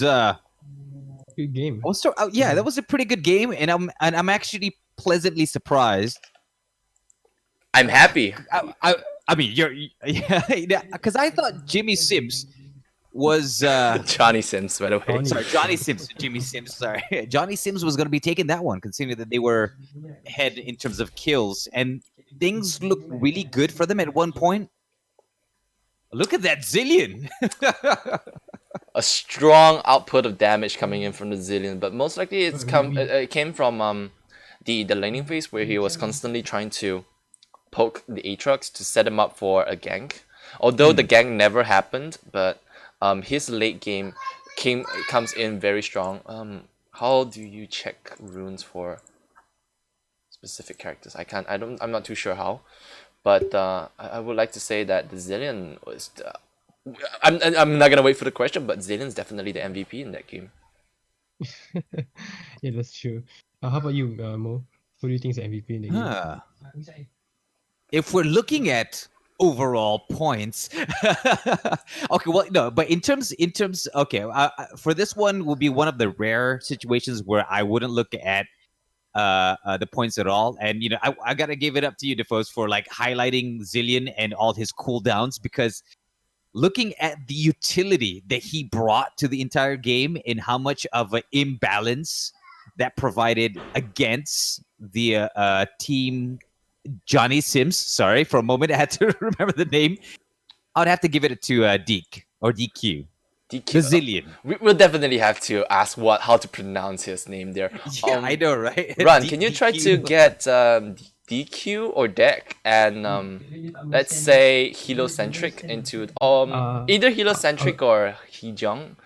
Good game. yeah, that was a pretty good game, and I'm actually pleasantly surprised. I'm happy. I mean, because I thought Jimmy Simps was Johnny Simps, by the way. sorry, Johnny Simps, Jimmy Simps. Sorry, Johnny Simps was going to be taking that one, considering that they were ahead in terms of kills, and things looked really good for them at one point. Look at that Zillion. A strong output of damage coming in from the Zillion, but most likely it came from the laning phase where he was constantly trying to poke the Aatrox to set him up for a gank. Although the gank never happened, but his late game comes in very strong. How do you check runes for specific characters? I'm not too sure how, but I would like to say that the Zillion was I'm not gonna wait for the question, but Zillion's definitely the MVP in that game. Yeah, that's true. How about you, Mo? Who do you think is the MVP in the game? If we're looking at overall points, okay, well, no, but in terms, okay, for this one will be one of the rare situations where I wouldn't look at the points at all, and I gotta give it up to you, Defos, for like highlighting Zillion and all his cooldowns, because looking at the utility that he brought to the entire game and how much of an imbalance that provided against the team Johnny Simps. Sorry, for a moment I had to remember the name. I would have to give it to Deke or DQ. DQ. The Zillion. We'll definitely have to ask how to pronounce his name there. Yeah, I know, right? Ron, can you try to get DQ or deck and let's say Helo-centric into either Helo-centric or Hee-Jung?